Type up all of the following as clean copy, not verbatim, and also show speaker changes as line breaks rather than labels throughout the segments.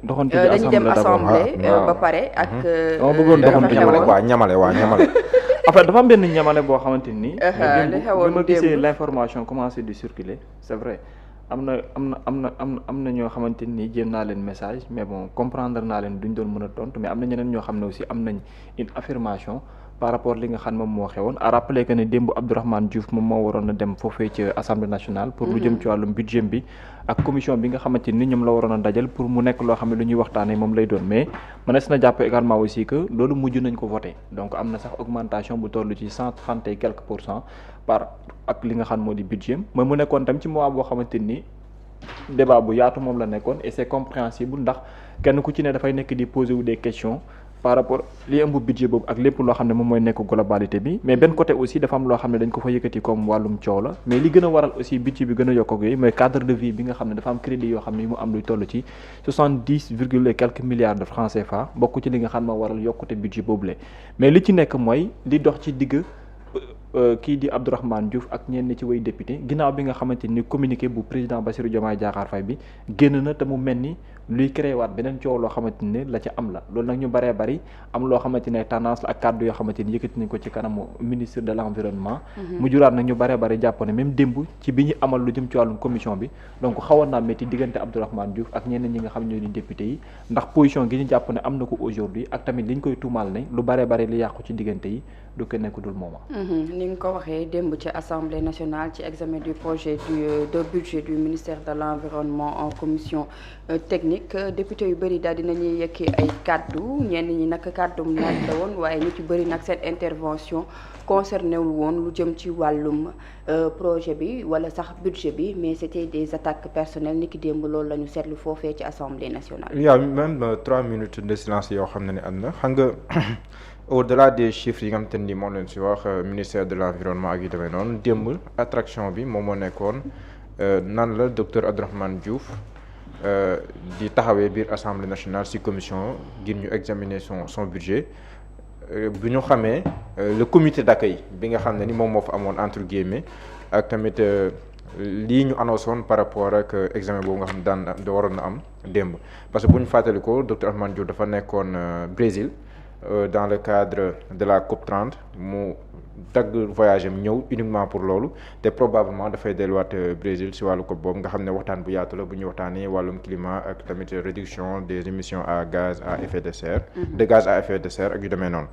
doxantu
dañuy dem assemblée ba pare ak.
dama bëggoon doxantu
ñamale
en fait dafa am benn ñamale boo xamante ni.
li xewoon
bi ma gisee l'information commencé di circuler c'est vrai am na ñoo xamante ni jéem naa leen message mais bon comprendre naa leen duñ doon mën a tontu mais am na ñeneen ñoo xam ne aussi am nañ une affirmation par rapport li nga xam moom moo xewoon à rappeler que ne démb Abdourahmane Diouf moom moo waroon a dem foofee ci assemblée nationale pour lu jëm ci wàllum budget bi ak commission bi nga xamante ni ñoom la waroon a dajal pour mu nekk loo xam ne lu ñuy waxtaanee moom lay doon mais mënees na jàpp également aussi que loolu mujj nañ ko voté donc am na sax augmentation bu toll ci 130 et quelques % par ak li nga xam moo di budget mooy mu nekkoon tam ci mois boo xamante ni débat bu yaatu moom la nekkoon et c'est compréhensible ndax kenn ku ci ne dafay nekk di poser wu des questions par rapport li ëmb budget boobu ak lépp loo xam ne moom mooy nekk globalité bi mais benn côté aussi dafa am loo xam ne dañ ko fa yëkkati comme wàllum coow la mais li gën a waral aussi budget bi gën a yokk ak yooyu mooy cadre de vie bi nga xam ne dafa am crédit yoo xam ne mu am luy toll ci 70 virgule et quelques milliards de francs CFA bokk ci li nga xam ne moo waral yokkute budget boobule mais li ci nekk mooy li dox ci digg kii di Abdourahmane Diouf ak ñenn ci way député ginnaaw bi nga xamante ni communiqué bu président Bassirou Diomaye Diakhar Faye bi génn na te mu mel ni luy créé waat beneen coow loo xamante ne la ca am la loolu nag ñu baree bari am loo xamante ne tendance la ak kàddu yoo xamante ni yëkkati nañ ko ci kanamu ministre de l'environnement mu juraat nag ñu baree bari jàpp ne même démb ci bi ñu amal lu jëm ci wàllum commission bi donc xawoon naa métti diggante Abdourahmane Diouf ak ñeneen ñi nga xam ñoo di député yi ndax position gi ñu jàpp ne am na ko aujourd'hui ak tamit li ñu koy tuumaal ne lu baree bari li yàqu ci diggante yi du ko nekk dul mooma
ni nga ko waxee démb ci assemblée nationale ci examen du projet de budget du ministère de l'environnement en commission technique député yu bëri daal dinañuy yëkki ay kàddu ñenn ñi nag kàddum laaj la woon waaye ñu ci bëri nag seen intervention concerné wul woon lu jëm ci wàllum projet bi wala sax budget bi mais c'était des attaques personnelles ni ki démb loolu la ñu seetlu foofee ci assemblée nationale.
il y a même 3 minutes de silence yoo xam ne ni am na xam nga au-delà des chiffres yi nga xamante ni moom leen si wax ministère de l'environnement ak yu demee noonu démb attraction bi moom moo nekkoon nan la docteur Abdourahmane Diouf di taxawee biir assemblée nationale ci commission ngir ñu examiner son budget bu ñu xamee le comité d'accueil bi nga xam ne ni moom moo fa amoon entre guillemets ak tamit lii ñu annoncé woon par rapport ak examen boobu nga xam ne daan waroon na am démb parce que bu ñu fàttali ko docteur Abdourahmane Diouf dafa nekkoon Brésil dans le cadre de la COP 30 mu dagg voyage am ñëw uniquement pour loolu te probablement dafay delluwaat Brésil si wàllu COP boobu nga xam ne waxtaan bu yaatu la bu ñuy waxtaanee wàllum climat ak tamit réduction des émissions à gaz à effet de serre de gaz à effet de serre ak yu demee noonu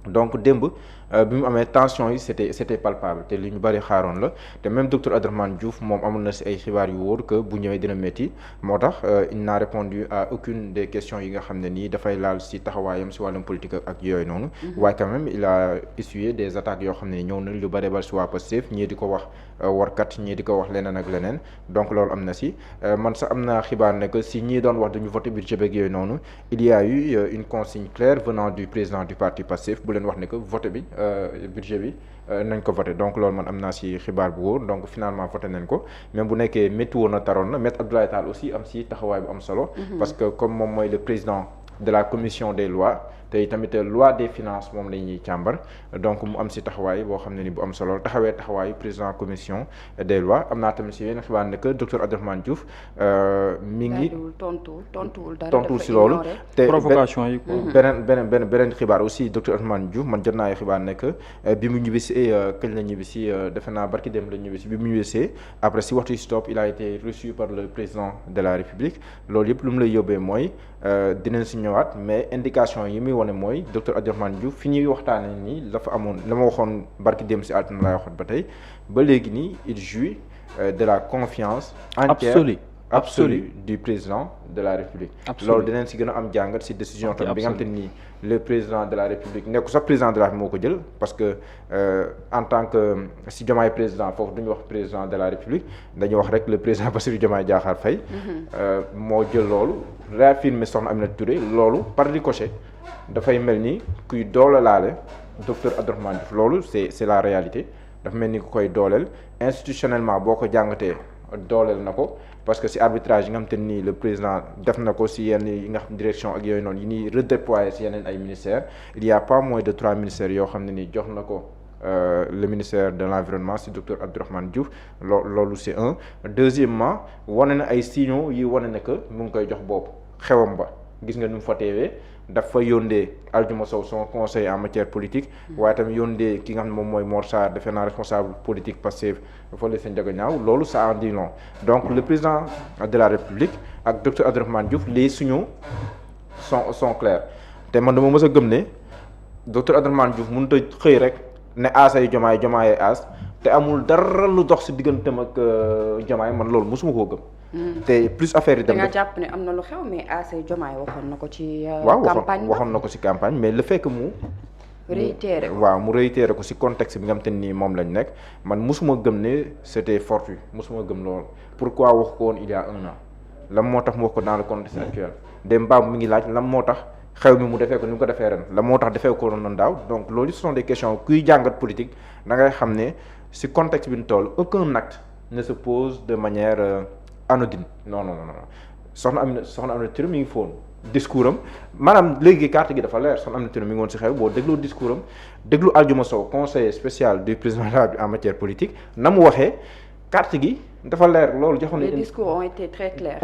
donc démb bi mu amee tension yi c'était palpable te li ñu bëri xaaroon la te même docteur Abdourahmane Diouf moom amoon na si ay xibaar yu wóor que bu ñëwee dina métti moo tax il n'a répondu à aucune des questions yi nga xam ne nii dafay laal si taxawaayam si wàllum politique ak yooyu noonu waaye quand même il a essuyé des attaques yoo xam ne ñëw na lu bëri si waa Pastef ñii di ko wax warkat ñii di ko wax leneen ak leneen donc loolu am na si man sax am naa xibaar ne que si ñii doon wax dañu voté budget beeg yooyu noonu il y a eu une consigne claire venant du président du parti Pastef bu leen wax ne que voté bi budget bi nañ ko voté donc loolu man am naa si xibaar bu wóor donc finalement voté nañ ko même bu nekkee métti woon na taroon na Maître Abdoulaye Tall aussi am si taxawaay bu am solo parce que comme moom mooy le président de la commission des lois te tamit loi des finances moom la ñuy càmbar donc mu am si taxawaay boo xam ne ni bu am solo taxawaayu président commission des lois am naa tamit si yenn xibaar ne que docteur Abdourahmane Diouf mi ngi tontuwul si loolu te
provocation yi
beneen xibaar aussi docteur Abdourahmane Diouf man jot naa ay xibaar ne que bi mu ñibbisi kañ la ñibbisi defe naa barki dem la ñibbisi bi mu ñibbisee après si waxtu stop il a été reçu par le président de la République loolu yëpp lu mu lay yóbbee mooy dinañ si ñëwaat mais indication yi muy wane mooy docteur Abdourahmane Diouf fi ñuy waxtaane nii la fa amoon la ma waxoon barki dem si altine laay waxoon ba tey ba léegi nii il jouit de la confiance entière absolue du président de la République loolu dinañ si gën a am jàngat si décision tam bi nga xam te nii le président de la République nekku sax président de la République moo ko jël parce que en tant que si Diomaye président foofu duñu wax président de la République dañuy wax rek le président Bassirou Diomaye Diakhar Faye moo jël loolu réaffirmer soxna Aminata Touré loolu par ricochet dafay mel ni kuy doolelaale docteur Abdourahmane Diouf loolu c'est la réalité dafa mel ni ku koy dooleel institutionnellement boo ko jàngatee dooleel na ko parce que si arbitrage yi nga xam te nii le président def na ko si yenn yi nga xam direction ak yooyu noonu yi ñuy redéployer si yeneen ay ministères il y a pas moins de 3 ministères yoo xam ne nii jox na ko le ministère de l'environnement si docteur Abdourahmane Diouf loolu c'est un deuxièmement wane na ay signaux yi wane ne que mu ngi koy jox bopp xewam ba gis nga nu mu fa teewee dafa yóndee Aldiouma Sow son conseil en matière politique waaye tamit yóndee ki nga xam ne moom mooy Mor Sarr defe naa responsable politique Pastef fële sa Ndiaganiao loolu ça en dit long donc le président de la République ak docteur Abdourahmane Diouf les signaux sont clairs te man dama mës a gëm ne docteur Abdourahmane Diouf mënut a xëy rek ne aasay jomaay aas te amul dara lu dox si digganteem ak jomaay man loolu mosuma koo gëm. te plus affaire yi dem
da nga jàpp ne am na lu xew mais aasay jomaay waxoon na ko ci.
campagne waxoon na ko si campagne mais le fait que mu.
réitéré ko
waaw mu réitéré ko si contexte bi nga xam te ni moom lañ nekk man mosuma gëm ne c'était fortuit mosuma gëm loolu pourquoi wax ko woon il y a 1 an lan moo tax mu wax ko dans le contexte actuel dem baam mi ngi laaj lan moo tax xew mi mu defee ko ni mu ko defee ren lan moo tax defee ko noonu daaw donc loolu ce sont des questions kuy jàngat politique da ngay xam ne si contexte bi ñu toll aucun acte ne se pose de manière anodine non soxna Aminata Touré mi ngi foon discours am maanaam léegi carte gi dafa leer soxna Aminata Touré mi ngi woon si xew boo dégloo discours am déglu Aldiouma Sow conseiller spécial du président de la République en matière politique na mu waxee carte gi dafa leer loolu joxoon na.
les discours ont été très clairs.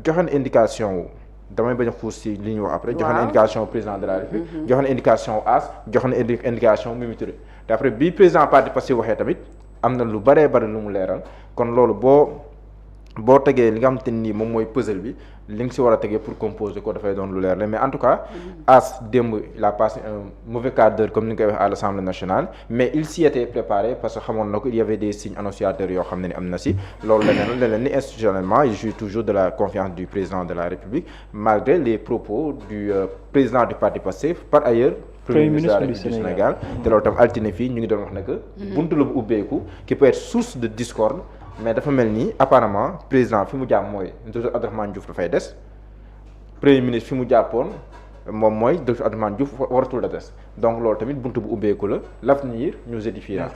joxe na indication damay bañ a xuus si li ñu wax après. joxe na indication président de la République. joxe na indication As joxe na indication Mimi Touré te après bi président parti Pastef waxee tamit am na lu bëree bëri lu mu leeral kon loolu boo tegee li nga xamante ni moom mooy puzzle bi li nga si war a tegee pour composer ko dafay doon lu leer la mais en tout cas As démb il a passé un mauvais quart d'heure comme ni nga koy waxee à l'Assemblée nationale mais il s'y était préparé parce que xamoon na ko il y avait des signes annonciateurs yoo xam ne ni am na si loolu leneen ni institutionnellement il jouit toujours de la confiance du président de la République malgré les propos du président du parti Pastef par ailleurs premier ministre de la République du Sénégal te loolu tam altine fii ñu ngi doon wax ne que buntu la bu ubbeeku qui peut être source de discorde mais dafa mel ni apparemment président fi mu jàpp mooy docteur Abdourahmane Diouf dafay des premier ministre fi mu jàppoon moom mooy docteur Abdourahmane Diouf waratul da des donc loolu tamit buntu bu ubbeeku la l'avenir nous édifiera.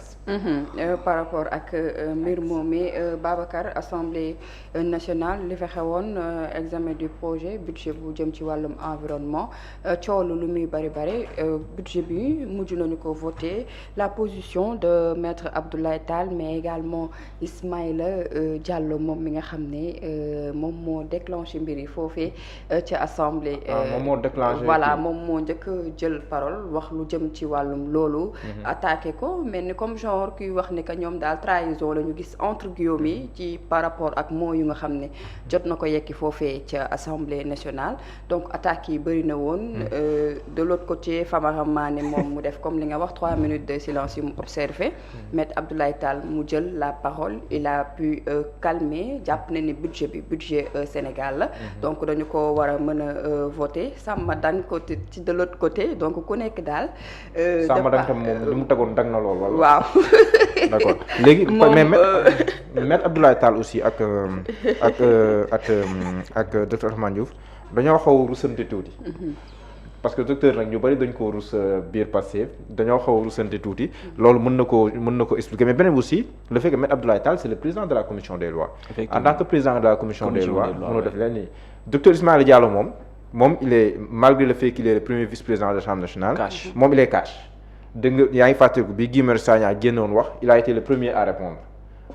par rapport ak mbir moomi Babacar assemblée nationale li fa xewoon examen du projet budget bu jëm ci wàllum environnement coow lu muy bari budget bi mujj nañu ko voté la position de maître Abdoulaye Tall mais également Ismaïla Diallo moom mi nga xam ne moom moo déclenché mbir yi foofee ci assemblée.
moom moo déclenché
voilà moom moo njëkk jël parole wax lu jëm ci wàllum loolu. attaqué ko mel ni comme genre kuy wax ne que ñoom daal trahison la ñu gis entre guillemets ci par rapport ak mots yu nga xam ne jot na ko yekki foofee ca assemblée nationale donc attaques yi bëri na woon. de l'autre côté Famara Mané moom mu def comme li nga wax 3 minutes de silence yu mu observé. maître Abdoulaye Tall mu jël la parole il a pu calmer jàpp na ni budget Sénégal la. donc dañu ko war a mën a voter Samba daan ko ci de l'autre côté donc ku nekk daal.
Samba daan tam moom li mu tegoon dag na lool wala.
waaw.
d'accord léegi mais maître Abdoulaye Tall aussi ak docteur Abdourahmane Diouf dañoo xaw a rusante tuuti. parce que docteur nag ñu bari dañ ko rus biir Pastef dañoo xaw a rusante tuuti. loolu mën na ko expliquer mais beneen aussi le fait que maître Abdoulaye Tall c'est le président de la commission des lois. en tant que président de la commission des lois mënoo def leen nii docteur Ismaïla Diallo moom il est malgré le fait qu'il est le premier vice-président de l'Assemblée nationale. moom il est cash. dégg nga yaa ngi fàttaliku bi Guy Marius Sagna génnoon wax il a été le premier à répondre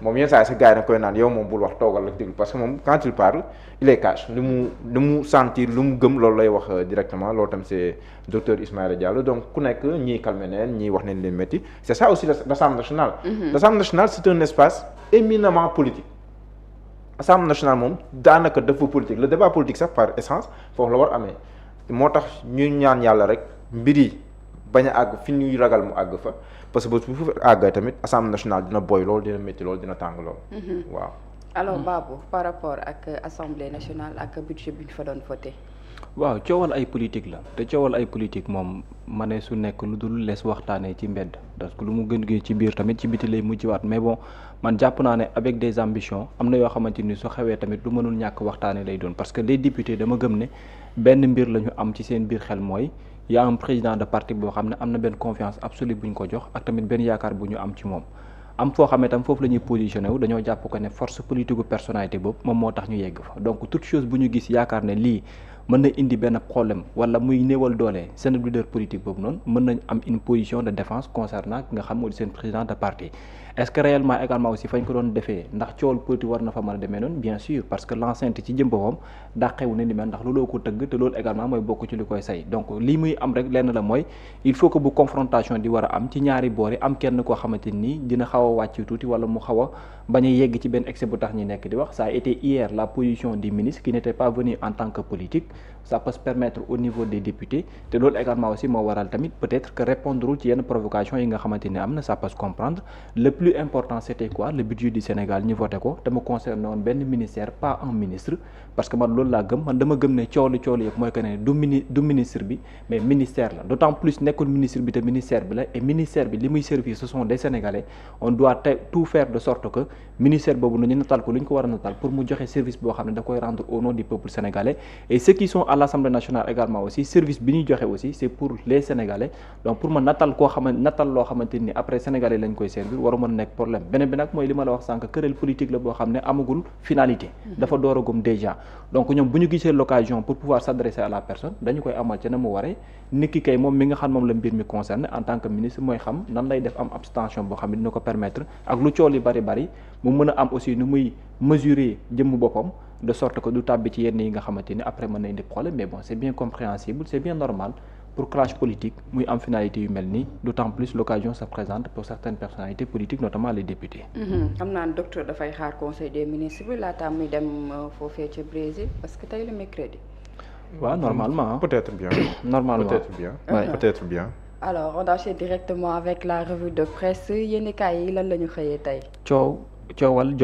moom yenn saa yi sa gars yi da koy naan yow moom bul wax toogal rek déglu parce que moom quand il parle il est cash lu mu sentir lu mu gëm loolu lay wax directement loolu tam c'est docteur Ismaïla Diallo donc ku nekk ñiy calmer neen ñiy wax nañ leen métti c'est ça aussi l'Assemblée nationale. L'Assemblée nationale c'est un espace éminemment politique. Assemblée nationale moom daanaka dafa politique le débat politique sax par essence foofu la war amee moo tax ñu ñaan yàlla rek mbir yi bañ a àgg fi ñuy ragal mu àgg fa parce que bu fa àggee tamit Assemblée nationale dina boy loolu dina métti loolu dina tàng loolu. waaw.
alors Babou par rapport ak Assemblée nationale ak budget bi ñu fa doon voté.
waaw coowal ay politique la te coowal ay politique moom ma ne su nekk lu dul lees waxtaanee ci mbedd parce que lu mu gën ci biir tamit ci biti lay mujjiwaat mais bon man jàpp naa ne avec des ambitions am na yoo xamante ni su xewee tamit lu mënul ñàkk waxtaanee lay doon parce que les députés dama gëm ne benn mbir la ñu am ci seen biir xel mooy y a un président de parti boo xam ne am na benn confiance absolue bu ñu ko jox ak tamit benn yaakaar bu ñu am ci moom am foo xam ne tam foofu la ñuy positionné wu dañoo jàpp ko ne force politique personnalité boobu moom moo tax ñu yegg fa donc toute chose bu ñu gis yaakaar ne lii mën na indi benn problème wala muy néewal doole seen leader politique boobu noonu mën nañ am une position de défense concernant nga xam moo di seen président de parti est-ce que réellement également aussi fañ ko doon defee ndax coowal politique war na fa mën a demee noonu bien sûr parce que l'enceinte ci jëm boppam dàqewu ne ni mel ndax looloo ko tëgg te loolu également mooy bokk ci li koy say donc lii muy am rek lenn la mooy il faut que bu confrontation di war a am ci ñaari boor yi am kenn koo xamante nii dina xaw a wàcc tuuti wala mu xaw a bañ a yegg ci benn excès bu tax ñi nekk di wax ça a été hier la position du ministre qui n'était pas venu en tant que politique ça peut se permettre au niveau des députés te loolu également aussi moo waral tamit peut-être que répondre ci yenn provocation yi nga xamante ni am na ça peut se comprendre le plus important c'était quoi le budget du Sénégal ñu voté ko te mu concerné woon benn ministère pas un ministre parce que man loolu laa gëm man dama gëm ne coow li yëpp mooy que ne du ministre bi mais ministère la d'autant plus nekkul ministre bi te ministère bi la et ministère bi li muy servir ce sont des Sénégalais on doit tout faire de sorte que ministère boobu nañu natal ko lu ñu ko war a natal pour mu joxe service boo xam ne da koy rendre au nom du peuple sénégalais et ceux qui sont à l'Assemblée nationale également aussi service bi ñuy joxe aussi c'est pour les Sénégalais donc pour ma natal loo xamante ni après Sénégalais lañ koy servir waru mën a nekk problème beneen bi nag mooy li ma la wax sànq querelle politique la boo xam ne amagul finalité dafa dooragum déjà donc ñoom bu ñu gisee l'occasion pour pouvoir s'adresser à la personne dañu koy amal ci na mu waree nit ki kay moom mi nga xam moom la mbir mi concerné en tant que ministre mooy xam nan lay def am abstention boo xam ne dina ko permettre ak lu coow li bari mu mën a am aussi nu muy mesurer jëmm boppam de sorte que du tàbbi ci yenn yi nga xamante ni après mën na indi problème mais bon c'est bien compréhensible c'est bien normal pour clash politique muy am finalité yu mel nii d'autant plus l'occasion se présente pour certaines personnalités politiques notamment les députés.
xam naa ne docteur dafay xaar conseil des ministres bi laata muy dem foofee ca Brésil parce que tey le mercredi.
waaw normalement
peut-être bien.
normalement
peut-être bien.
alors on enchaîne directement avec la revue de presse yéen kaay yi lan la ñu xëyee tey.
coowal